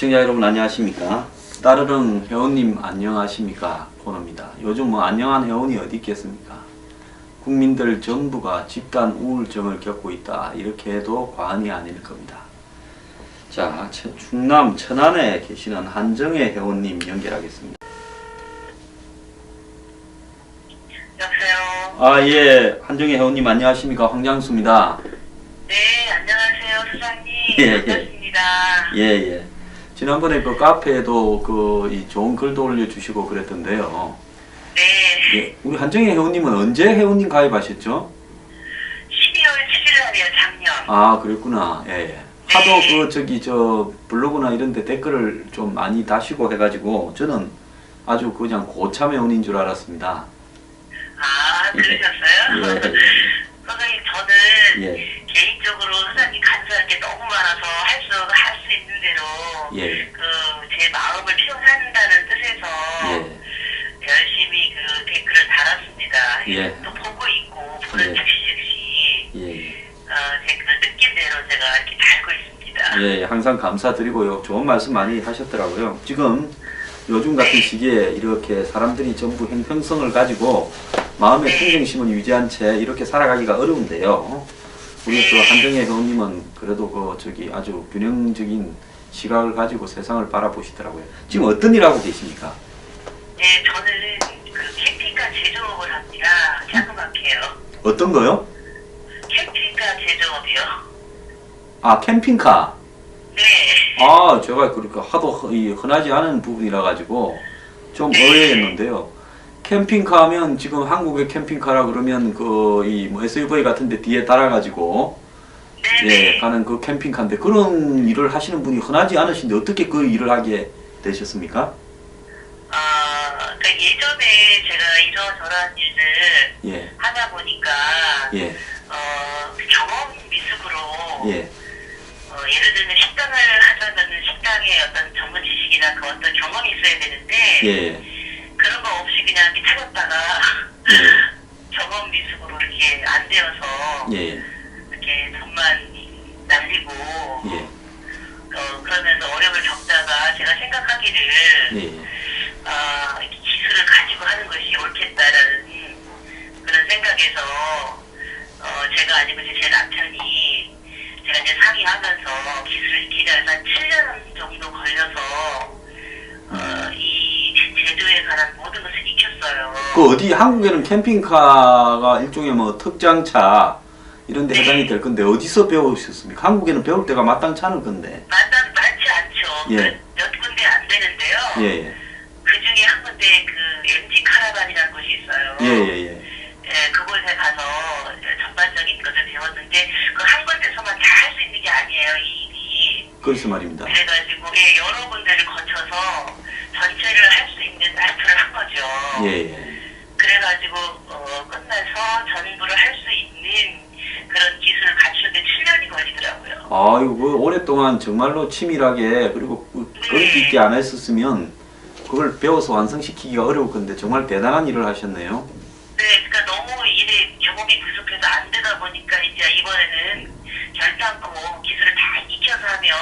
시청자 여러분 안녕하십니까? 따르릉 회원님 안녕하십니까? 코너입니다. 요즘 뭐 안녕한 회원이 어디 있겠습니까? 국민들 전부가 집단 우울증을 겪고 있다, 이렇게 해도 과언이 아닐 겁니다. 자, 충남 천안에 계시는 한정혜 회원님 연결하겠습니다. 여보세요? 아, 예. 한정혜 회원님 안녕하십니까? 황장수입니다. 네, 안녕하세요, 소장님. 예, 반갑습니다. 예. 지난번에 그 카페에도 이 좋은 글도 올려주시고 그랬던데요. 네. 예. 우리 한정혜 회원님은 언제 회원님 가입하셨죠? 12월 7일 날이요, 작년. 아, 그랬구나. 예. 하도 블로그나 이런 데 댓글을 좀 많이 다시고 해가지고 저는 아주 그냥 고참 회원인 줄 알았습니다. 아, 그러셨어요? 예. 소장님, 저는 예. 개인적으로 소장님 간사할 게 너무 많아서 할 수 있는 대로 예. 제 마음을 표현한다는 뜻에서 열심히 댓글을 달았습니다. 예. 또 보고 있고 보는 예. 즉시 예. 제 느낌대로 제가 이렇게 달고 있습니다. 예, 항상 감사드리고요. 좋은 말씀 많이 하셨더라고요. 지금 요즘 같은 시기에 이렇게 사람들이 전부 형평성을 가지고 마음의 평정심을 유지한 채 이렇게 살아가기가 어려운데요. 우리 또 한정혜 회원님은 그래도 아주 균형적인 시각을 가지고 세상을 바라보시더라고요. 지금 어떤 일 하고 계십니까? 네, 저는 캠핑카 제조업을 합니다. 자그맣게요. 어떤 거요? 캠핑카 제조업이요. 아, 캠핑카. 네. 아, 제가 그러니까 하도 흔하지 않은 부분이라 가지고 좀 의외였는데요. 캠핑카 하면 지금 한국의 캠핑카라 그러면 SUV 같은데 뒤에 달아가지고 네네. 가는 그 캠핑카인데 그런 일을 하시는 분이 흔하지 않으신데 어떻게 그 일을 하게 되셨습니까? 예전에 제가 이러저러한 일을 예. 하다 보니까 예. 경험 미숙으로 예. 예를 들면 식당을 하자면 식당의 어떤 전문 지식이나 그 어떤 경험이 있어야 되는데 예. 그런 거 없이 그냥 이렇게 차렸다가 예. 경험 미숙으로 이렇게 안 되어서 예. 이렇게 돈만 날리고 예. 그러면서 어려움을 겪다가 제가 생각하기를 예. 이렇게 기술을 가지고 하는 것이 옳겠다라는 그런 생각에서 제가 아니고 제 남편이 제가 이제 상의하면서 기술을 익히려고 한 7년 정도 걸려서 이 제조에 관한 모든 것을 익혔어요. 그 어디 한국에는 캠핑카가 일종의 뭐 특장차 이런 데 해당이 될 건데 어디서 배우셨습니까? 한국에는 배울 때가 마땅치 않을 건데. 많지 않죠. 예. 몇 군데 안 되는데요. 예. 그 중에 한 군데 MG 카라반이라는 곳이 있어요. 예. 그곳에 가서 전반적인 것을 배웠는데 그 한 군데서만 다 할 수 있는 게 아니에요, 이 일이. 그래서 말입니다. 그래가지고 여러 군데를 거쳐서 전체를 할 수 있는 라이프를 한 거죠. 예. 그래가지고 끝나서 전부를 할 수 있는 그런 기술을 갖추는데 7년이 걸리더라고요. 아이고, 오랫동안 정말로 치밀하게 그리고 끈기 있게 안 했었으면 그걸 배워서 완성시키기가 어려울 건데 정말 대단한 일을 하셨네요. 네, 그러니까 너무 일에 경험이 부족해서 안 되다 보니까 이제 이번에는 결단코 기술을 다 익혀서 하면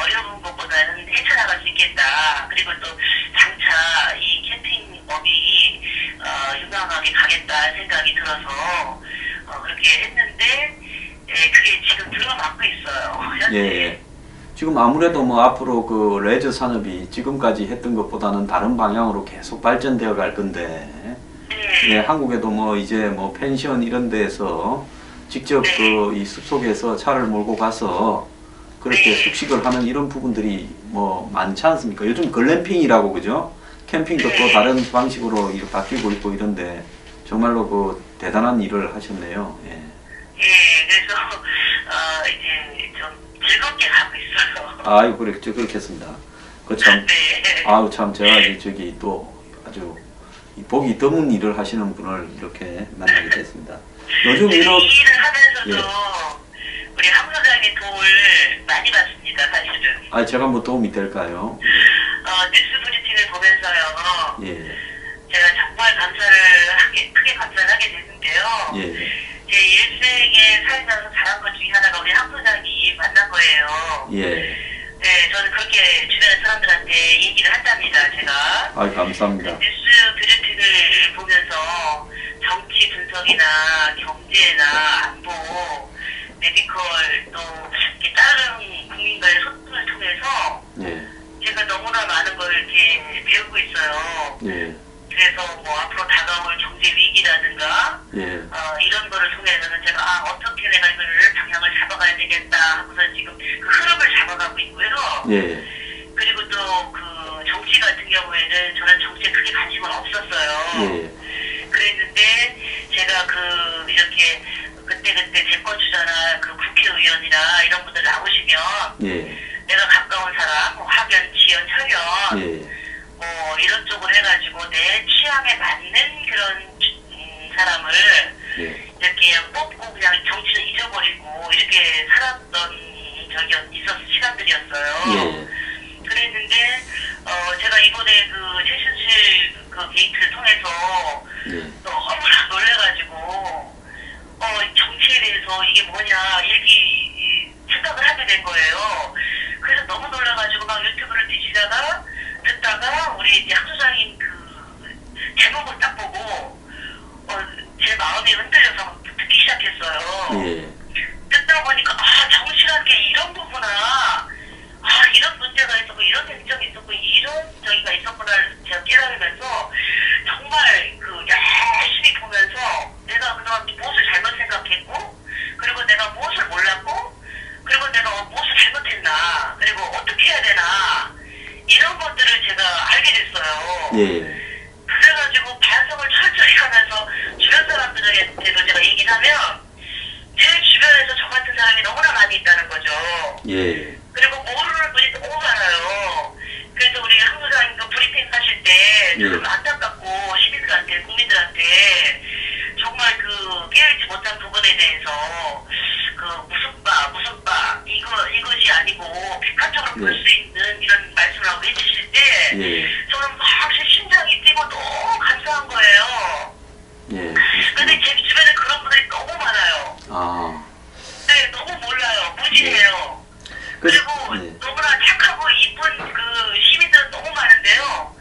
어려운 것보다는 헤쳐나갈 수 있겠다. 그리고 또 장차 이 캠핑업이 유명하게 가겠다 생각이 들어서 그렇게 했는데 그게 지금 들어맞고 있어요. 현재. 예. 지금 아무래도 뭐 앞으로 레저 산업이 지금까지 했던 것보다는 다른 방향으로 계속 발전되어 갈 건데, 예, 한국에도 뭐 이제 뭐 펜션 이런 데에서 직접 이 숲속에서 차를 몰고 가서 그렇게 숙식을 하는 이런 부분들이 뭐 많지 않습니까? 요즘 글램핑이라고 그죠? 캠핑도 또 다른 방식으로 이렇게 바뀌고 있고 이런데 정말로 대단한 일을 하셨네요. 예. 그래서 이제 좀 즐겁게 가고 있어요. 아이고, 그렇겠습니다. 참, 네. 아우, 참, 제가 또 아주 보기 드문 일을 하시는 분을 이렇게 만나게 됐습니다. 요즘 이 일을 하면서도 우리 황 소장의 도움을 많이 받습니다, 사실은. 제가 뭐 도움이 될까요? 뉴스 브리핑을 보면서요. 예. 제가 정말 크게 감사를 하게 됐는데요. 예. 제 일생에 살면서 잘한 것 중에 하나가 우리 황 소장이 만난 거예요. 예. 네, 이렇게 주변 사람들한테 얘기를 한답니다. 제가 아, 감사합니다. 뉴스 브리핑을 보면서 정치 분석이나 경제나 안보, 메디컬 또 이렇게 다른 국민과의 소통을 통해서 예, 제가 너무나 많은 걸 이렇게 배우고 있어요. 예, 그래서 뭐 앞으로 다가올 경제 위기라든가 예, 이런 거를 통해서는 제가 어떻게 내가 이거를 방향을 잡아가야 되겠다 하고서 지금 그 흐름을 잡아가고 있고요. 예, 그리고 또 그 정치 같은 경우에는 저는 정치에 크게 관심은 없었어요. 예, 그랬는데 제가 그 이렇게 그때 대권 주자나 그 국회의원이나 이런 분들 나오시면 예, 내가 가까운 사람, 뭐 학연, 지연, 혈연 예, 뭐 이런 쪽으로 해가지고 내 취향에 맞는 그런 사람을 예, 이렇게 그냥 뽑고 그냥 정치를 잊어버리고 이렇게 살았던 적이 있었 시간들이었어요. 예, 그랬는데 제가 이번에 그 최순실 그 게이트를 통해서 예, 너무나 놀래가지고 정치에 대해서 이게 뭐냐 이렇게 생각을 하게 된 거예요. 그래서 너무 놀라가지고 막 유튜브를 뒤지다가 듣다가 우리 이제 한 소장님 그 제목을 딱 보고 제 마음이 흔들려서 듣기 시작했어요. 예, 듣다 보니까 정치라는 게 이런 거구나. 이런 문제가 있었고 이런 쟁점이 있었고 이런 저기가 있었구나를 제가 깨달으면서 정말 그 열심히 보면서 내가 그동안 무엇을 잘못 생각했고 그리고 내가 무엇을 몰랐고 그리고 내가 무엇을 잘못했나 그리고 어떻게 해야 되나 이런 것들을 제가 알게 됐어요. 예, 그래가지고 반성을 철저히 하면서 주변 사람들에게도 제가 얘기를 하면 제 주변에서 저 같은 사람이 너무나 많이 있다는 거죠. 예, 그리고 모르는 분이 너무 많아요. 그래서 우리 한 소장님 그 브리핑 하실 때 좀 안타깝고 시민들한테 국민들한테 정말 그 깨어있지 못한 부분에 대해서 그 무슨 바 이것이 아니고 객관적으로 볼 수 있는 이런 말씀을 하고 해주실 때 예, 저는 막 심장이 뛰고 너무 감사한 거예요. 예, 근데 제 주변에 그런 분들이 너무 많아요. 아, 네, 너무 몰라요. 무지해요. 그리고 예, 너무나 착하고 이쁜 그 시민들은 너무 많은데요.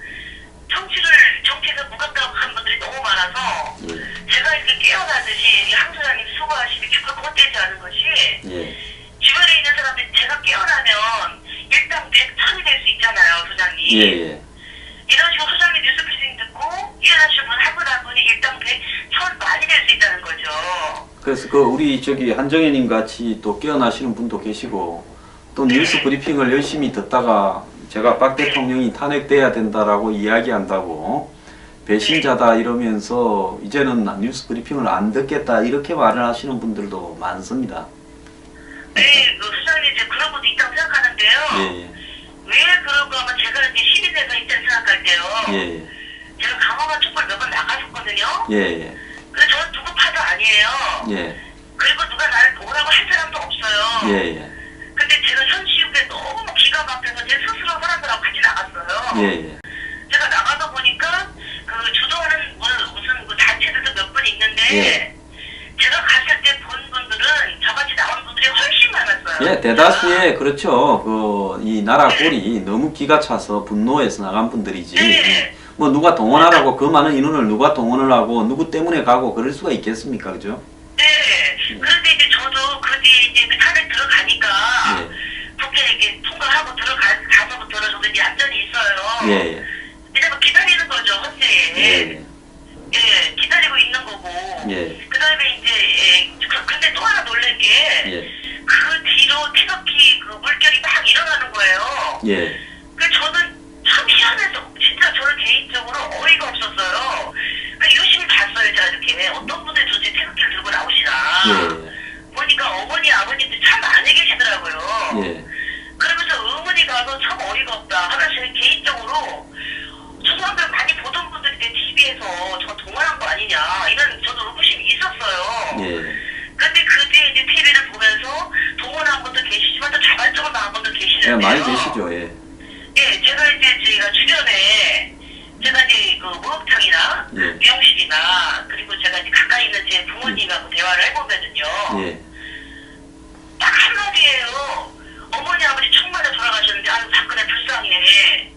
정치에서 무감각한 분들이 너무 많아서 예, 제가 이렇게 깨어나듯이 한 소장님 수고하시니 죽을 헛되지 않은 것이 예, 주변에 있는 사람들이 제가 깨어나면 일당 100천이 될 수 있잖아요, 소장님. 예, 예, 이런 식으로 소장님 뉴스 브리핑 듣고 일어나신 분 한 분 한 분이 일당 100천 많이 될 수 있다는 거죠. 그래서 그 우리 저기 한정혜님 같이 또 깨어나시는 분도 계시고 또 뉴스 브리핑을 열심히 듣다가 제가 박 대통령이 탄핵돼야 된다라고 이야기한다고 배신자다 이러면서 이제는 뉴스 브리핑을 안 듣겠다 이렇게 말을 하시는 분들도 많습니다. 네, 그 소장님 이제 그런 것도 있다고 생각하는데요. 예, 왜 그런가 하면 제가 이제 시민회가 있다고 생각할 때요. 예, 제가 강화만 촛불 몇 번 나갔었거든요. 예, 예, 근데 저는 누구 파도 아니에요. 예, 그리고 누가 나를 뭐라고 할 사람도 없어요. 예, 예, 근데 제가 현시국에 너무 기가 막혀서 제 스스로 사람들하고 같이 나갔어요. 예, 예, 제가 나가다 보니까 그 주도하는 무슨 그 단체들도 몇 분 있는데 예. 제가 갔을 때 본 분들은 저같이 나온 분들이 훨씬 많았어요. 예, 대다수의 그렇죠. 그 이 나라 꼴이 너무 기가 차서 분노해서 나간 분들이지. 네. 뭐 누가 동원하라고 그 많은 인원을 누가 동원을 하고 누구 때문에 가고 그럴 수가 있겠습니까, 그죠? 네. 그런데 이제 저도 그 뒤에 이제 그 탄핵 들어가니까 예, 국회 이렇게 통과하고 가서부터는 저도 이제 얌전히 있어요. 예, 예, 왜냐면 기다리는 거죠, 헌재에. 예, 예, 기다리고 있는 거고. 예, 그 다음에 이제, 근데 또 하나 놀란 게, 예, 그 뒤로 태극기 그 물결이 막 일어나는 거예요. 예, 그 저는 참 희한해서, 진짜 저는 개인적으로 어이가 없었어요. 그 유심히 봤어요, 제가 이렇게. 어떤 분들이 도대체 태극기를 들고 나오시나. 예, 보니까 어머니, 아버님들 참 많이 계시더라고요. 예, 그러면서 의문이 가서 참 어이가 없다. 하나 저는 개인적으로 저 사람들 많이 보던 분들이 내 TV에서 저 동원한 거 아니냐 이런 저도 의구심이 있었어요. 예. 근데 그 뒤에 이제 TV를 보면서 동원한 분도 계시지만 또 자발적으로 나온 분도 예, 계시는데요. 많이 계시죠, 예. 예, 제가 주변에 제가 이제 그 목욕탕이나 예. 미용실이나 그리고 제가 이제 가까이 있는 제 부모님하고 대화를 해보면은요. 예, 딱 한마디예요. 어머니 아버지 총맞아 돌아가셨는데 아유 박근혜 불쌍해.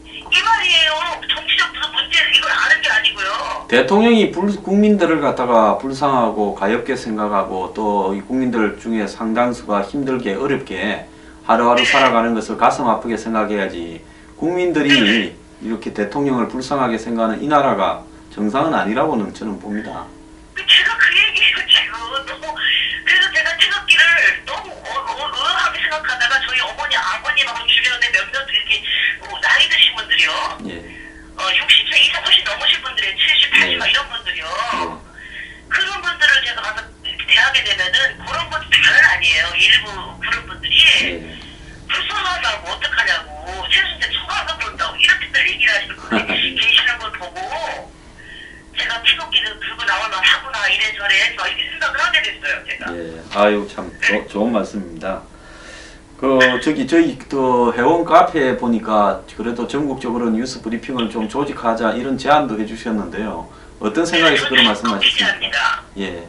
이 말이에요. 정치적 무슨 문제 이걸 아는 게 아니고요. 대통령이 국민들을 갖다가 불쌍하고 가엾게 생각하고 또 이 국민들 중에 상당수가 힘들게 어렵게 하루하루 살아가는 것을 가슴 아프게 생각해야지. 국민들이 이렇게 대통령을 불쌍하게 생각하는 이 나라가 정상은 아니라고는 저는 봅니다. 제가 그 얘기예요 지금. 너무 그래서 제가 태극기를 너무 의아하게 생각하다가 저희 어머니 아버님하고 주변에 몇몇 이렇게 나이 드신 분들이요. 예. 60세 이상 훨씬 넘으신 분들이 70, 80 네. 이런 분들이요. 네. 그런 분들을 제가 가서 이렇게 대하게 되면은 그런 분들 다는 아니에요. 일부 그런 분들이 예. 불쌍하다고 어떡하냐고 최순재 처가서 그런다고 이렇게들 얘기를 하시는 분들이 계시는 걸 보고 제가 태극기를 들고 나올만 하구나 이래저래 해서 이렇게 생각을 하게 됐어요 제가. 예. 아유 참 좋은 말씀입니다. 저희 회원 카페에 보니까 그래도 전국적으로 뉴스 브리핑을 좀 조직하자 이런 제안도 해주셨는데요. 어떤 생각에서 그런 말씀하셨습니까? 합니다. 예.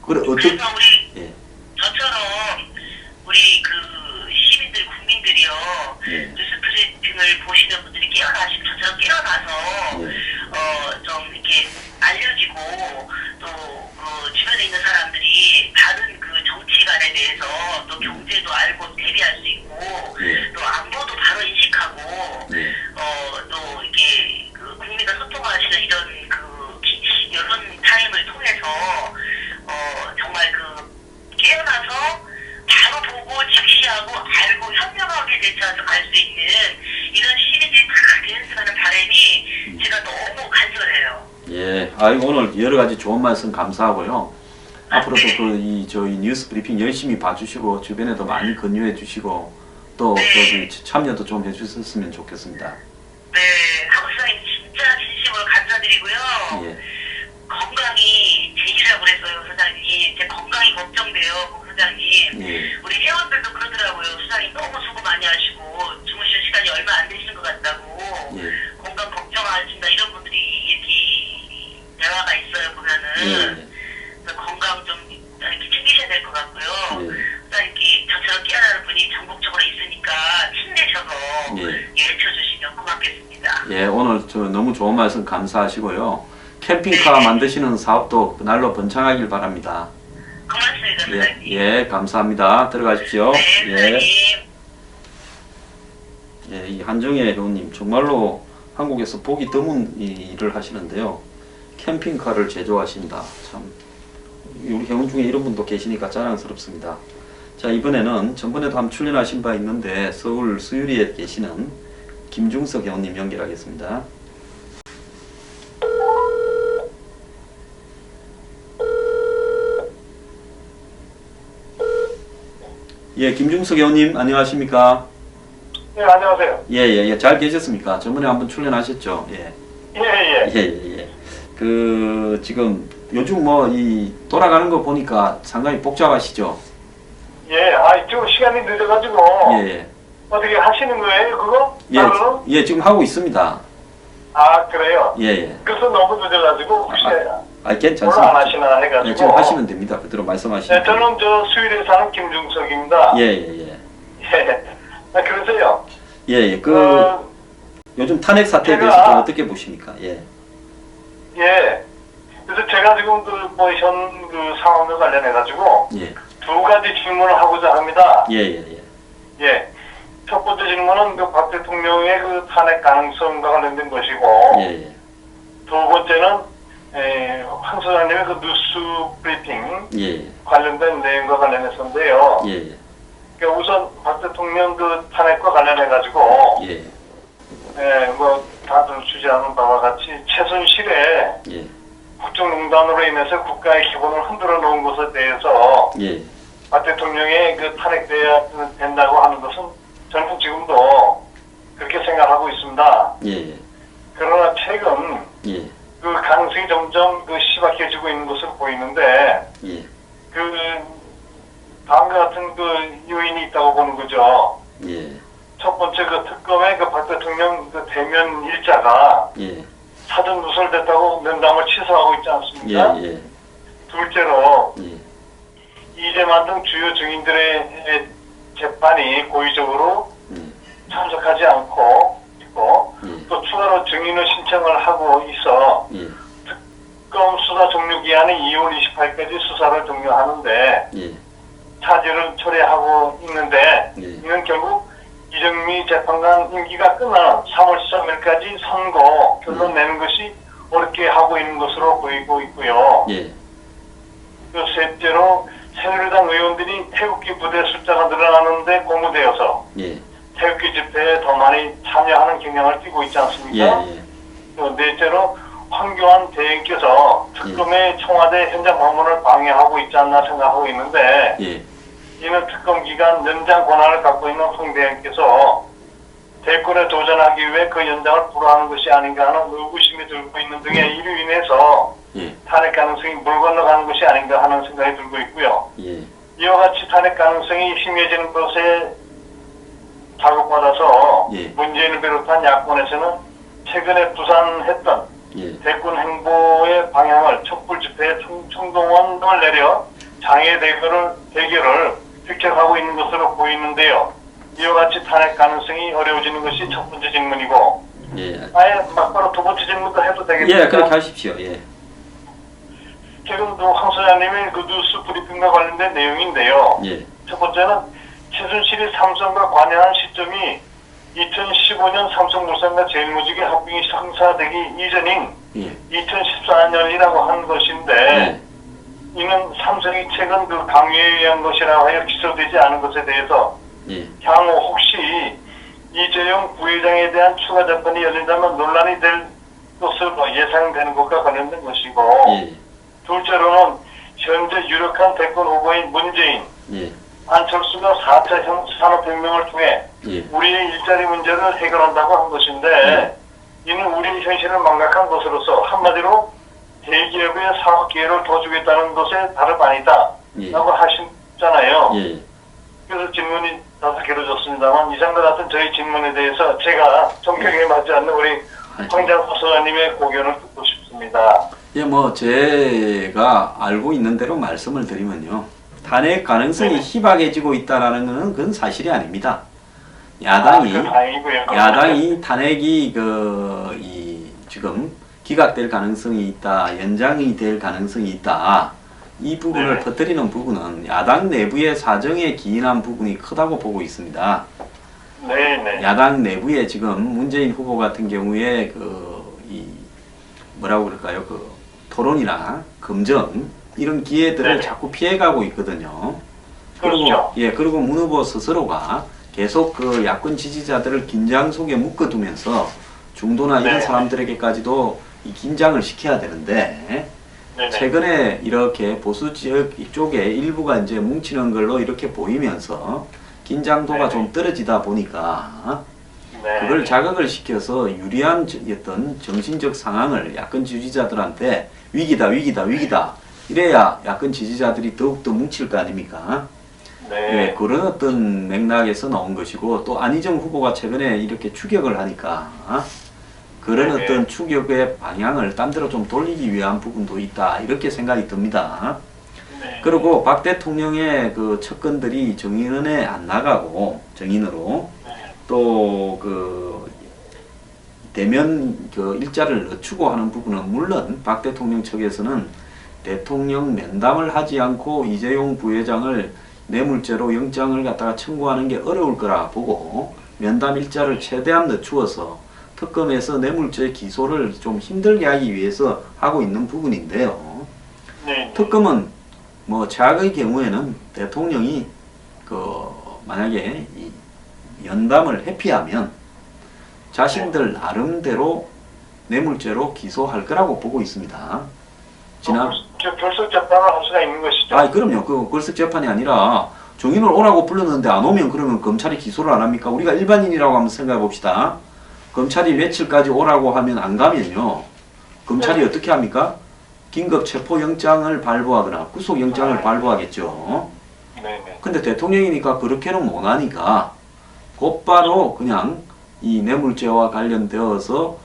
그래서 우리 예. 저처럼 우리 그 시민들 국민들이요 예. 뉴스 브리핑을 보시는 분들이 깨어나시고 저처럼 깨어나서 예. 좀 이렇게 알려지고 또 주변에 있는 사람들이 다른 그 정치관에 대해서 또 경제도 알고 대비할 수 있고 예. 또 안보도 바로 인식하고 예. 또 이렇게 그 국민과 소통하시는 이런 그 여론 타임을 통해서 정말 그 깨어나서 바로 보고 직시하고 알고 현명하게 대처해서 갈 수 있는 이런 시민들이 다 되었으면 바람이 제가 너무 간절해요. 예. 아이고 오늘 여러 가지 좋은 말씀 감사하고요. 앞으로도 저희 뉴스 브리핑 열심히 봐주시고 주변에도 많이 권유해 주시고 또 참여도 좀 해주셨으면 좋겠습니다. 네, 한국사님 진짜 진심으로 감사드리고요. 예. 건강이 제일이라고 그랬어요, 소장님. 제 건강이 걱정돼요, 소장님. 예. 우리 회원들도 그러더라고요. 소장님 너무 수고 많이 하시고 주무시는 시간이 얼마 안 되시는 것 같다고. 예. 건강 걱정하신다 이런 분들이 이렇게 대화가 있어요, 보면은. 예. 그래서 건강 좀 이렇게 챙기셔야 될 것 같고요. 예. 소장님 저처럼 깨어나는 분이 전국적으로 있으니까 힘내셔서 예. 외쳐주시면 고맙겠습니다. 예, 오늘 너무 좋은 말씀 감사하시고요. 캠핑카 만드시는 사업도 그날로 번창하길 바랍니다. 고맙습니다, 예, 소장님. 예, 감사합니다. 들어가십시오. 네, 예, 소장님. 예, 이 한정혜 회원님 정말로 한국에서 보기 드문 이 일을 하시는데요. 캠핑카를 제조하신다. 참 우리 회원 중에 이런 분도 계시니까 자랑스럽습니다. 자, 이번에는 전번에도 한번 출연하신 바 있는데 서울 수유리에 계시는 김중석 회원님 연결하겠습니다. 예, 김중석 회원님 안녕하십니까? 네, 안녕하세요. 예, 예, 예. 잘 계셨습니까? 저번에 한번 출연하셨죠? 예. 예, 예. 예, 예, 예. 지금 요즘 이 돌아가는 거 보니까 상당히 복잡하시죠? 예, 좀 시간이 늦어가지고. 예, 예. 어떻게 하시는 거예요, 그거? 예, 따로는? 예, 지금 하고 있습니다. 그래요? 예, 예. 그래서 너무 늦어가지고, 혹시 오늘 괜찮습니다. 안 하시나 해가지고. 예, 지금 하시면 됩니다. 그대로 말씀하시면. 네, 저는 수일에 사는 김중석입니다. 예, 예, 예. 예. 그러세요. 예, 예. 요즘 탄핵 사태에 제가- 대해서 좀 어떻게 보십니까? 예. 예. 그래서 제가 지금 현 상황과 관련해가지고, 예. 두 가지 질문을 하고자 합니다. 예, 예, 예. 예. 첫 번째 질문은 박 대통령의 탄핵 가능성과 관련된 것이고, 예, 예. 두 번째는 황 소장님의 뉴스 브리핑 예, 관련된 내용과 관련해서인데요. 예, 예. 그러니까 우선 박 대통령 탄핵과 관련해가지고, 예, 다들 주장하는 바와 같이 최순실의 예. 국정농단으로 인해서 국가의 기본을 흔들어 놓은 것에 대해서 예, 박 대통령의 탄핵돼야 된다고 하는 것은 저는 지금도 그렇게 생각하고 있습니다. 예, 그러나 최근 예, 가능성이 점점 시박해지고 있는 것으로 보이는데 예, 다음과 같은 요인이 있다고 보는 거죠. 예, 첫 번째 특검의 박 대통령 대면 일자가 예, 사전 누설됐다고 면담을 취소하고 있지 않습니까? 예, 예, 둘째로 예, 이재만 등 주요 증인들의 재판이 고의적으로 참석하지 않고 있고 또 추가로 증인의 신청을 하고 있어 예. 특검 수사 종료 기한이 2월 28일까지 수사를 종료하는데 예. 차질을 처리하고 있는데 예. 이는 결국 이정미 재판관 임기가 끝나는 3월 13일까지 선고 결론 내는 것이 어렵게 하고 있는 것으로 보이고 있고요. 예. 그 셋째로 새누리당 의원들이 태극기 부대 숫자가 늘어나는데 고무되어서 예. 태극기 집회에 더 많이 참여하는 경향을 띠고 있지 않습니까? 예. 또 넷째로 황교안 대행께서 특검의 청와대 현장 방문을 방해하고 있지 않나 생각하고 있는데 예. 이는 특검 기간 연장 권한을 갖고 있는 황 대행께서 대권에 도전하기 위해 그 연장을 불허하는 것이 아닌가 하는 의구심이 들고 있는 등의 이로 인해서 예. 탄핵 가능성이 물 건너가는 것이 아닌가 하는 생각이 들고 있고요. 예. 이와 같이 탄핵 가능성이 심해지는 것에 자극받아서 예. 문재인을 비롯한 야권에서는 최근에 부산했던 예. 대권 행보의 방향을 촛불 집회에 총동원을 내려 장애 대결을 획책하고 있는 것으로 보이는데요. 이와 같이 탄핵 가능성이 어려워지는 것이 첫 번째 질문이고 예. 아예 막바로 두 번째 질문도 해도 되겠습니까? 예, 그렇게 하십시오. 예. 최근 황 소장님의 그 뉴스 브리핑과 관련된 내용인데요. 예. 첫 번째는 최순실이 삼성과 관여한 시점이 2015년 삼성물산과 제일모직의 합병이 성사되기 이전인 예. 2014년이라고 한 것인데 예. 이는 삼성이 최근 그 강요에 의한 것이라고 하여 기소되지 않은 것에 대해서 예. 향후 혹시 이재용 부회장에 대한 추가 재판이 열린다면 논란이 될 것으로 예상되는 것과 관련된 것이고 예. 둘째로는 현재 유력한 대권 후보인 문재인, 예. 안철수가 4차 산업혁명을 통해 예. 우리의 일자리 문제를 해결한다고 한 것인데 이는 우리의 현실을 망각한 것으로서 한마디로 대기업의 사업 기회를 더 주겠다는 것에 다름 아니다 예. 라고 하셨잖아요. 예. 그래서 질문이 다소 길어졌습니다만 이상과 같은 저희 질문에 대해서 제가 성격에 맞지 않는 우리 황장수 소장님의 고견을 듣고 싶습니다. 예, 뭐 제가 알고 있는 대로 말씀을 드리면요. 탄핵 가능성이 네. 희박해지고 있다라는 것은 그건 사실이 아닙니다. 야당이 다행이고요. 야당이 탄핵이 지금 기각될 가능성이 있다, 연장이 될 가능성이 있다. 이 부분을 네. 터뜨리는 부분은 야당 내부의 사정에 기인한 부분이 크다고 보고 있습니다. 네네. 야당 내부에 지금 문재인 후보 같은 경우에 뭐라고 그럴까요? 토론이나 검증 이런 기회들을 네네. 자꾸 피해가고 있거든요. 그렇죠. 그리고 문 후보 스스로가 계속 그 야권 지지자들을 긴장 속에 묶어두면서 중도나 이런 네. 사람들에게까지도 이 긴장을 시켜야 되는데 네네. 최근에 이렇게 보수 지역 쪽에 일부가 이제 뭉치는 걸로 이렇게 보이면서 긴장도가 네네. 좀 떨어지다 보니까 네. 그걸 자극을 시켜서 유리한 어떤 정신적 상황을 야권 지지자들한테 위기다 이래야 야권 지지자들이 더욱더 뭉칠 거 아닙니까? 네. 예, 그런 어떤 맥락에서 나온 것이고 또 안희정 후보가 최근에 이렇게 추격을 하니까 그런 네네. 어떤 추격의 방향을 딴 데로 좀 돌리기 위한 부분도 있다 이렇게 생각이 듭니다. 네. 그리고 박 대통령의 그 측근들이 정인원에 안 나가고 정인으로 또 대면 일자를 늦추고 하는 부분은 물론 박 대통령 측에서는 대통령 면담을 하지 않고 이재용 부회장을 뇌물죄로 영장을 갖다가 청구하는 게 어려울 거라 보고 면담 일자를 최대한 늦추어서 특검에서 뇌물죄 기소를 좀 힘들게 하기 위해서 하고 있는 부분인데요. 네. 특검은 뭐 최악의 경우에는 대통령이 만약에 이 연담을 회피하면 자신들 나름대로 뇌물죄로 기소할 거라고 보고 있습니다. 결석 재판을 할 수가 있는 것이죠. 그럼요. 결석 재판이 아니라 정인을 오라고 불렀는데 안 오면 그러면 검찰이 기소를 안 합니까? 우리가 일반인이라고 한번 생각해 봅시다. 검찰이 며칠까지 오라고 하면 안 가면요. 검찰이 네. 어떻게 합니까? 긴급 체포영장을 발부하거나 구속영장을 발부하겠죠. 네네. 근데 대통령이니까 그렇게는 못하니까 곧바로 그냥 이 뇌물죄와 관련되어서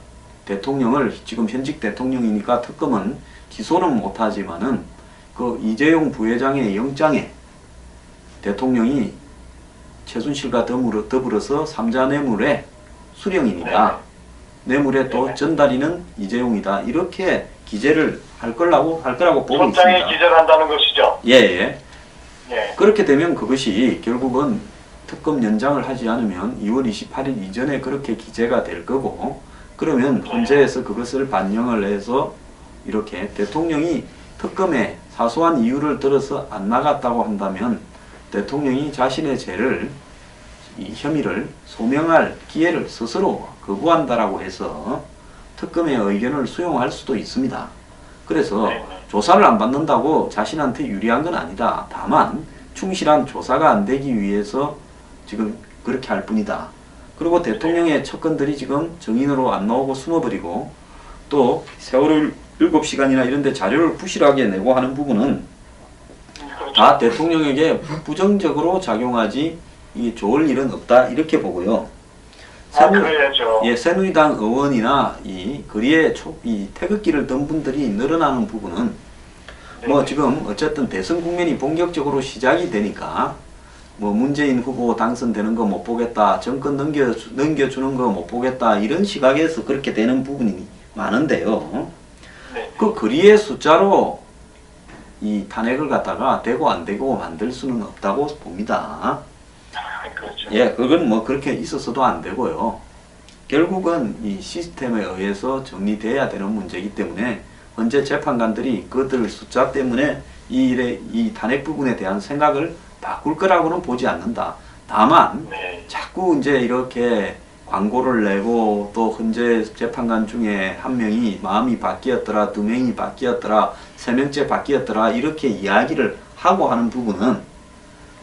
대통령을 지금 현직 대통령이니까 특검은 기소는 못하지만은 그 이재용 부회장의 영장에 대통령이 최순실과 더불어서 3자 뇌물의 수령인이다. 뇌물의 또 네네. 전달인은 이재용이다. 이렇게 기재를 할 거라고 보고 곧장에 있습니다. 기재를 한다는 것이죠. 예, 예. 예. 그렇게 되면 그것이 결국은 특검 연장을 하지 않으면 2월 28일 이전에 그렇게 기재가 될 거고, 그러면 헌재에서 그것을 반영을 해서 이렇게 대통령이 특검에 사소한 이유를 들어서 안 나갔다고 한다면 대통령이 자신의 죄를, 이 혐의를 소명할 기회를 스스로 거부한다라고 해서 특검의 의견을 수용할 수도 있습니다. 그래서 네. 조사를 안 받는다고 자신한테 유리한 건 아니다. 다만 충실한 조사가 안 되기 위해서 지금 그렇게 할 뿐이다. 그리고 대통령의 척건들이 지금 정인으로 안 나오고 숨어버리고, 또 세월호 7시간이나 이런 데 자료를 부실하게 내고 하는 부분은 그렇죠. 다 대통령에게 부정적으로 작용하지 이 좋을 일은 없다, 이렇게 보고요. 그래야죠. 예, 새누리당 의원이나 이 거리에 이 태극기를 든 분들이 늘어나는 부분은 뭐 네. 지금 어쨌든 대선 국면이 본격적으로 시작이 되니까 뭐 문재인 후보 당선되는 거 못 보겠다, 정권 넘겨주는 거 못 보겠다, 이런 시각에서 그렇게 되는 부분이 많은데요. 네. 그 거리의 숫자로 이 탄핵을 갖다가 되고 안 되고 만들 수는 없다고 봅니다. 그렇죠. 예, 그건 뭐 그렇게 있어서도 안 되고요. 결국은 이 시스템에 의해서 정리돼야 되는 문제이기 때문에 현재 재판관들이 그들 숫자 때문에 이 탄핵 부분에 대한 생각을 바꿀 거라고는 보지 않는다. 다만 네. 자꾸 이제 이렇게 광고를 내고, 또 현재 재판관 중에 한 명이 마음이 바뀌었더라, 2명이 바뀌었더라, 3명째 바뀌었더라, 이렇게 이야기를 하고 하는 부분은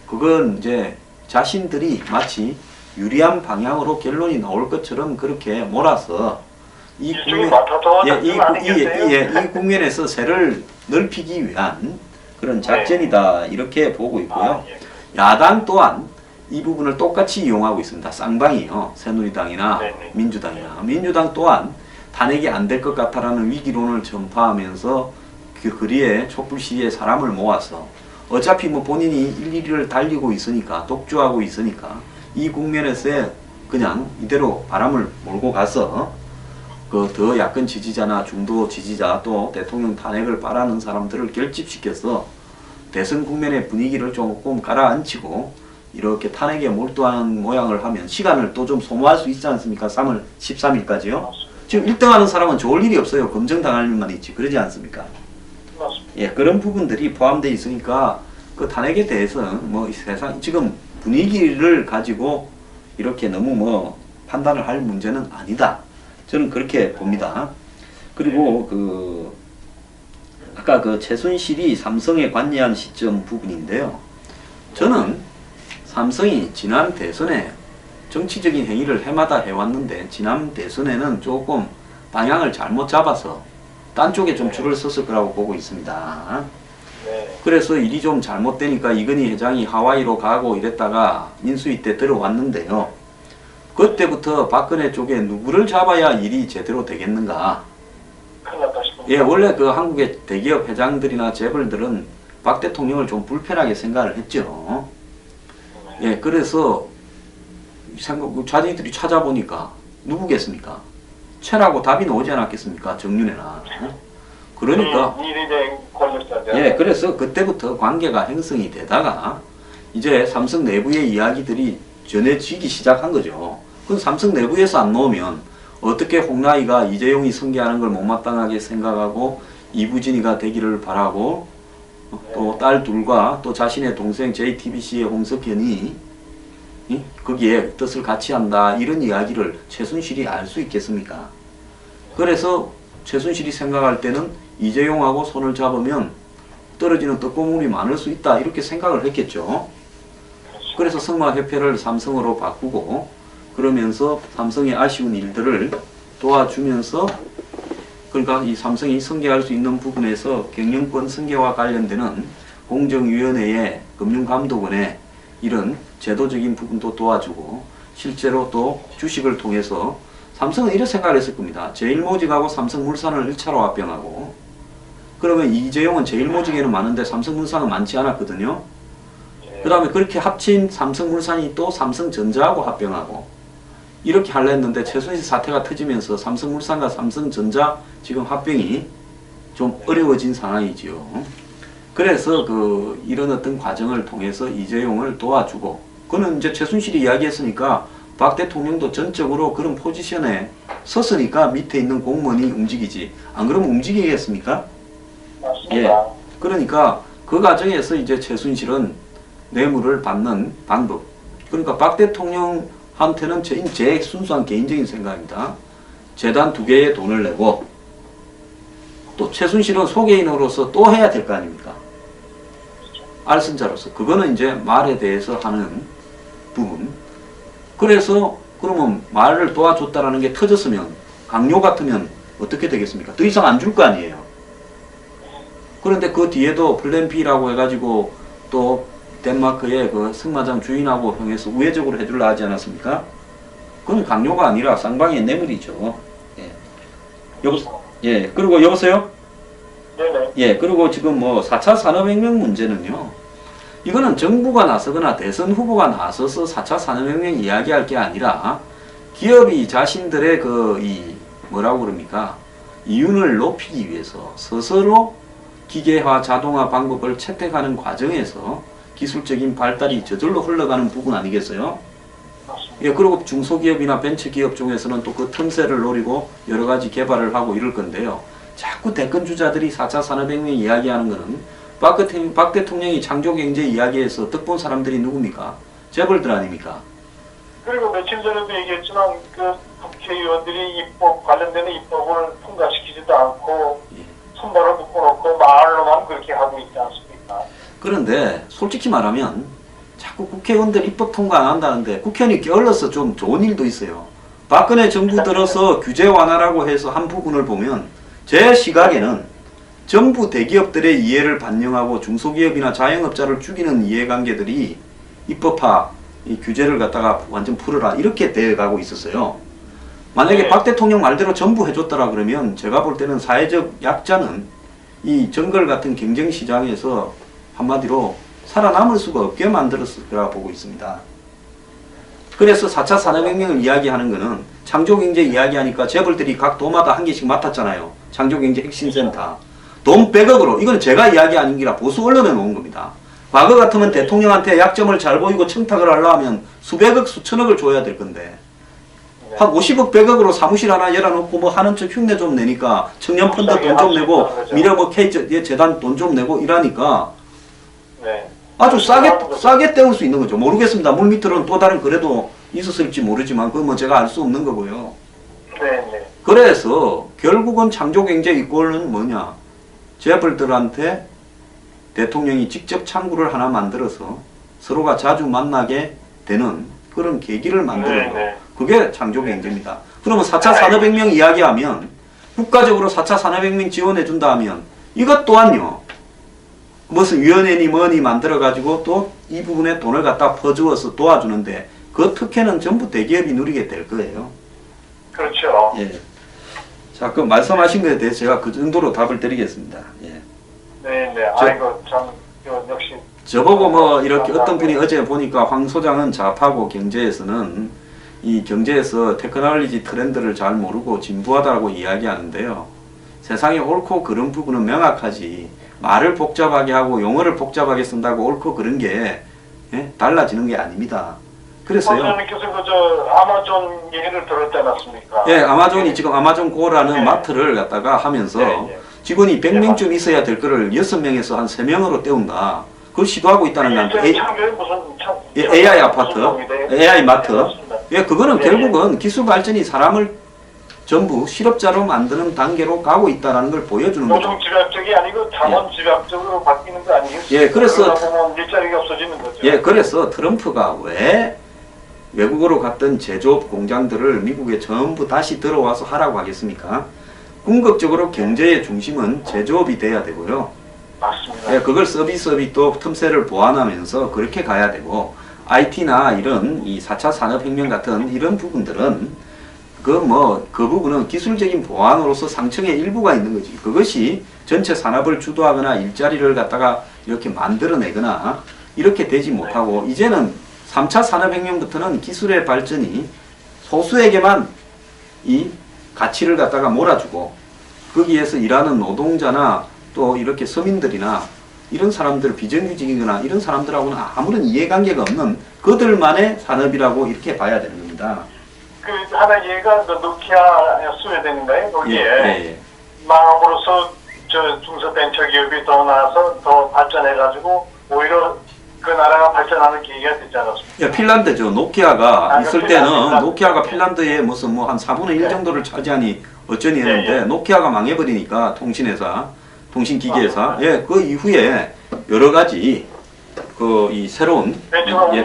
그건 이제 자신들이 마치 유리한 방향으로 결론이 나올 것처럼 그렇게 몰아서 이 국면에서 세를 넓히기 위한 그런 작전이다, 이렇게 보고 있고요. 예. 야당 또한 이 부분을 똑같이 이용하고 있습니다. 쌍방이요. 새누리당이나 네네. 민주당 또한 탄핵이 안 될 것 같다라는 위기론을 전파하면서 그 거리에 촛불 시위에 사람을 모아서 어차피 뭐 본인이 일일이를 달리고 있으니까, 독주하고 있으니까 이 국면에서 그냥 이대로 바람을 몰고 가서 그 더 약한 지지자나 중도 지지자, 또 대통령 탄핵을 바라는 사람들을 결집시켜서 대선 국면의 분위기를 조금 가라앉히고 이렇게 탄핵에 몰두하는 모양을 하면 시간을 또 좀 소모할 수 있지 않습니까? 3월 13일까지요. 지금 1등하는 사람은 좋을 일이 없어요. 검증당할 일만 있지. 그러지 않습니까? 맞습니다. 예, 그런 부분들이 포함되어 있으니까 그 탄핵에 대해서는 뭐 세상 지금 분위기를 가지고 이렇게 너무 뭐 판단을 할 문제는 아니다. 저는 그렇게 봅니다. 그리고 그 아까 그 최순실이 삼성에 관여한 시점 부분인데요. 저는 삼성이 지난 대선에 정치적인 행위를 해마다 해왔는데 지난 대선에는 조금 방향을 잘못 잡아서 딴 쪽에 좀 줄을 섰을 거라고 보고 있습니다. 네. 그래서 일이 좀 잘못되니까 이건희 회장이 하와이로 가고 이랬다가 인수위 때 들어왔는데요. 그때부터 박근혜 쪽에 누구를 잡아야 일이 제대로 되겠는가. 큰일 났다 싶습니다. 예, 원래 그 한국의 대기업 회장들이나 재벌들은 박 대통령을 좀 불편하게 생각을 했죠. 예, 그래서 자기들이 찾아보니까 누구겠습니까? 최라고 답이 나오지 않았겠습니까? 정윤회나. 그러니까 일이 된 권력자들. 예, 그래서 그때부터 관계가 형성이 되다가 이제 삼성 내부의 이야기들이 전해지기 시작한 거죠. 그 삼성 내부에서 안 나오면 어떻게 홍라이가 이재용이 승계하는 걸 못마땅하게 생각하고 이부진이가 되기를 바라고, 또 딸 둘과 또 자신의 동생 JTBC의 홍석현이 거기에 뜻을 같이 한다, 이런 이야기를 최순실이 알 수 있겠습니까? 그래서 최순실이 생각할 때는 이재용하고 손을 잡으면 떨어지는 떡고물이 많을 수 있다, 이렇게 생각을 했겠죠. 그래서 성마협회를 삼성으로 바꾸고 그러면서 삼성의 아쉬운 일들을 도와주면서, 그러니까 이 삼성이 승계할 수 있는 부분에서 경영권 승계와 관련되는 공정위원회의 금융감독원의 이런 제도적인 부분도 도와주고, 실제로 또 주식을 통해서 삼성은 이런 생각을 했을 겁니다. 제일모직하고 삼성물산을 1차로 합병하고, 그러면 이재용은 제일모직에는 많은데 삼성물산은 많지 않았거든요. 네. 그 다음에 그렇게 합친 삼성물산이 또 삼성전자하고 합병하고 이렇게 하려 했는데 최순실 사태가 터지면서 삼성물산과 삼성전자 지금 합병이 좀 어려워진 상황이지요. 그래서 이런 어떤 과정을 통해서 이재용을 도와주고, 그는 이제 최순실이 이야기했으니까 박 대통령도 전적으로 그런 포지션에 섰으니까 밑에 있는 공무원이 움직이지. 안 그러면 움직이겠습니까? 맞습니다. 예. 그러니까 그 과정에서 이제 최순실은 뇌물을 받는 방법. 그러니까 박 대통령한테는 제 순수한 개인적인 생각입니다. 재단 2개의 돈을 내고 또 최순실은 소개인으로서 또 해야 될 거 아닙니까? 알선자로서. 그거는 이제 말에 대해서 하는 부분. 그래서 그러면 말을 도와줬다라는 게 터졌으면 강요 같으면 어떻게 되겠습니까? 더 이상 안 줄 거 아니에요. 그런데 그 뒤에도 플랜 B라고 해가지고 또 덴마크의 그 승마장 주인하고 형해서 우회적으로 해줄라 하지 않았습니까? 그건 강요가 아니라 쌍방의 뇌물이죠. 예. 그리고 여보세요? 네네. 예. 그리고 지금 뭐 4차 산업혁명 문제는요. 이거는 정부가 나서거나 대선 후보가 나서서 4차 산업혁명 이야기할 게 아니라 기업이 자신들의 뭐라고 그럽니까? 이윤을 높이기 위해서 스스로 기계화, 자동화 방법을 채택하는 과정에서 기술적인 발달이 저절로 흘러가는 부분 아니겠어요? 맞습니다. 예, 그리고 중소기업이나 벤처기업 중에서는 또 그 틈새를 노리고 여러 가지 개발을 하고 이럴 건데요. 자꾸 대권주자들이 4차 산업혁명 이야기하는 거는 박 대통령이 창조경제 이야기에서 득본 사람들이 누굽니까? 재벌들 아닙니까? 그리고 며칠 전에도 얘기했지만 그 국회의원들이 입법 관련되는 입법을 통과시키지도 않고 예. 손발을 묶어놓고 말로만 그렇게 하고 있지 않습니까? 그런데 솔직히 말하면 자꾸 국회의원들 입법 통과 안 한다는데 국회의원이 게을러서 좀 좋은 일도 있어요. 박근혜 정부 들어서 규제 완화라고 해서 한 부분을 보면 제 시각에는 정부 대기업들의 이해를 반영하고 중소기업이나 자영업자를 죽이는 이해관계들이 입법화, 이 규제를 갖다가 완전 풀어라 이렇게 돼가고 있었어요. 만약에 네. 박 대통령 말대로 전부 해줬더라 그러면 제가 볼 때는 사회적 약자는 이 정글 같은 경쟁시장에서 한마디로 살아남을 수가 없게 만들었을 거라 보고 있습니다. 그래서 4차 산업혁명을 이야기하는 거는 창조경제 이야기하니까 재벌들이 각 도마다 한 개씩 맡았잖아요. 창조경제 핵심센터. 돈 100억으로, 이건 제가 이야기 아닌 기라 보수 언론에 놓은 겁니다. 과거 같으면 대통령한테 약점을 잘 보이고 청탁을 하려면 수백억, 수천억을 줘야 될 건데 한 50억, 100억으로 사무실 하나 열어놓고 뭐 하는 척 흉내 좀 내니까 청년 펀드 돈 좀 내고 미래 뭐 K 재단 돈 좀 내고 이러니까 네. 아주 싸게 때울 수 있는 거죠. 모르겠습니다. 물밑으로는 또 다른 거래도 있었을지 모르지만 그건 뭐 제가 알 수 없는 거고요. 네네. 그래서 결국은 창조경제 이꼴은 뭐냐? 재벌들한테 대통령이 직접 창구를 하나 만들어서 서로가 자주 만나게 되는 그런 계기를 만드는 거. 네. 그게 창조경제입니다. 그러면 4차 산업혁명 이야기하면 국가적으로 4차 산업혁명 지원해준다 하면 이것 또한요. 무슨 위원회니 뭐니 만들어가지고 또 이 부분에 돈을 갖다 퍼주어서 도와주는데 그 특혜는 전부 대기업이 누리게 될 거예요. 그렇죠. 예. 자, 그럼 말씀하신 것에 대해서 제가 그 정도로 답을 드리겠습니다. 예. 네네. 아이고 참 역시. 저보고 뭐 이렇게 어떤 분이 어제 보니까 황 소장은 좌파고 경제에서는 이 경제에서 테크놀로지 트렌드를 잘 모르고 진부하다고 이야기하는데요. 세상에 옳고 그른 부분은 명확하지 말을 복잡하게 하고 용어를 복잡하게 쓴다고 옳고 그른 게 달라지는 게 아닙니다. 그래서요. 선생님께서 그 아마존 얘기를 들었지 않았습니까? 예, 아마존이 지금 아마존 고라는 네. 마트를 갖다가 하면서 네. 직원이 100명쯤 있어야 될 거를 6명에서 한 3명으로 때운다. 그걸 시도하고 있다는 건 AI 아파트, AI 마트. 예, 그거는 네. 결국은 기술 발전이 사람을 전부 실업자로 만드는 단계로 가고 있다는 걸 보여주는 거죠. 노동 집약적이 아니고 자원 집약적으로 바뀌는 거 아니겠어요? 예, 그래서 그러다 보면 일자리가 없어지는 거죠. 예, 그래서 트럼프가 왜 외국으로 갔던 제조업 공장들을 미국에 전부 다시 들어와서 하라고 하겠습니까? 궁극적으로 경제의 중심은 제조업이 돼야 되고요. 맞습니다. 예, 그걸 서비스업이 또 틈새를 보완하면서 그렇게 가야 되고 IT나 이런 이 4차 산업혁명 같은 이런 부분들은 그 부분은 기술적인 보완으로서 상층의 일부가 있는 거지. 그것이 전체 산업을 주도하거나 일자리를 갖다가 이렇게 만들어내거나 이렇게 되지 못하고 이제는 3차 산업혁명부터는 기술의 발전이 소수에게만 이 가치를 갖다가 몰아주고 거기에서 일하는 노동자나 또 이렇게 서민들이나 이런 사람들 비정규직이거나 이런 사람들하고는 아무런 이해관계가 없는 그들만의 산업이라고 이렇게 봐야 되는 겁니다. 그 하나 얘가 노키아 스웨덴인가요? 거기에 예. 망함으로써 저 중소벤처기업이 더 나와서 더 발전해가지고 오히려 그 나라가 발전하는 계기가 되지 않았습니까? 야, 핀란드죠. 노키아가 아, 있을 그 때는 핀란드. 노키아가 핀란드에 무슨 뭐 한 4분의 1 정도를 차지하니 어쩌니 했는데 예. 노키아가 망해버리니까 통신회사, 통신기기회사, 아, 예, 그 이후에 여러 가지 그 이 새로운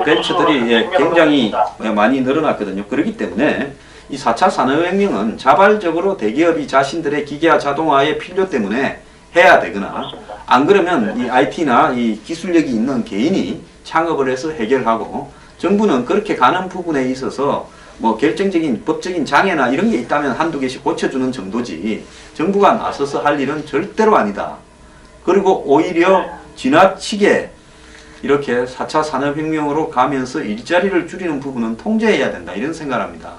벤처들이 굉장히 많이 늘어났거든요. 그렇기 때문에 이 4차 산업혁명은 자발적으로 대기업이 자신들의 기계화 자동화의 필요 때문에 해야 되거나 맞습니다. 안 그러면 이 IT나 이 기술력이 있는 개인이 창업을 해서 해결하고 정부는 그렇게 가는 부분에 있어서 뭐 결정적인 법적인 장애나 이런 게 있다면 한두 개씩 고쳐주는 정도지 정부가 나서서 할 일은 절대로 아니다. 그리고 오히려 지나치게 이렇게 4차 산업혁명으로 가면서 일자리를 줄이는 부분은 통제해야 된다 이런 생각을 합니다.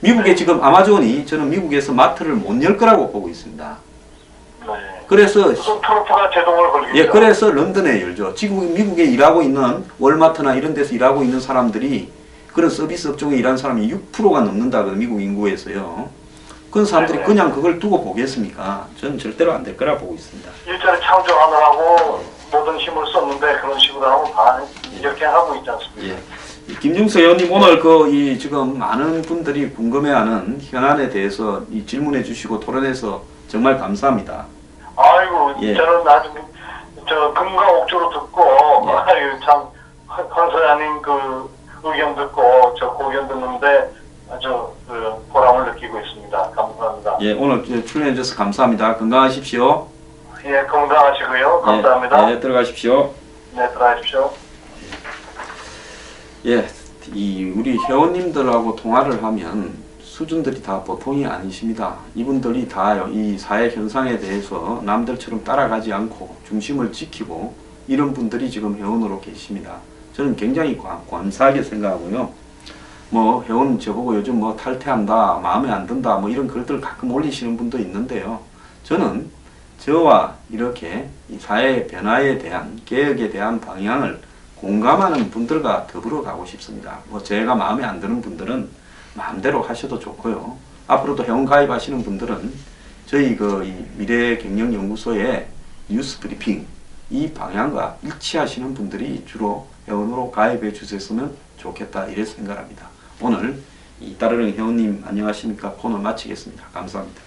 미국에 지금 아마존이 저는 미국에서 마트를 못 열 거라고 보고 있습니다. 네. 그래서 그럼 트럼프가 제동을 걸겠죠. 예, 그래서 런던에 열죠. 지금 미국에 일하고 있는 월마트나 이런 데서 일하고 있는 사람들이 그런 서비스 업종에 일하는 사람이 6%가 넘는다거든요. 미국 인구에서요. 그런 사람들이 네네. 그냥 그걸 두고 보겠습니까? 저는 절대로 안 될 거라 보고 있습니다. 일자리 창조하느라고 모든 힘을 썼는데 그런 식으로 하면 다 이렇게 하고 있지 않습니까? 예. 김중수 의원님 오늘 이 지금 많은 분들이 궁금해하는 현안에 대해서 이 질문해 주시고 토론해서 정말 감사합니다. 아이고, 예. 저는 아주 금과 옥조로 듣고 예. 아유 참 황소연님 그 의견 듣고 저 고견 듣는데 아주 보람을 느끼고 있습니다. 감사합니다. 예, 오늘 출연해 주셔서 감사합니다. 건강하십시오. 예, 건강하시고요. 감사합니다. 예, 들어가십시오. 네, 들어가십시오. 예, 우리 회원님들하고 통화를 하면 수준들이 다 보통이 아니십니다. 이분들이 다 이 사회 현상에 대해서 남들처럼 따라가지 않고 중심을 지키고 이런 분들이 지금 회원으로 계십니다. 저는 굉장히 감사하게 생각하고요. 뭐 회원 저보고 요즘 뭐 탈퇴한다, 마음에 안 든다, 뭐 이런 글들 가끔 올리시는 분도 있는데요. 저는 저와 이렇게 이 사회 변화에 대한 개혁에 대한 방향을 공감하는 분들과 더불어 가고 싶습니다. 뭐 제가 마음에 안 드는 분들은 마음대로 하셔도 좋고요. 앞으로도 회원 가입하시는 분들은 저희 이 미래경영연구소의 뉴스 브리핑 이 방향과 일치하시는 분들이 주로 회원으로 가입해 주셨으면 좋겠다 이래 생각합니다. 오늘 이 따르릉 회원님 안녕하십니까 코너 마치겠습니다. 감사합니다.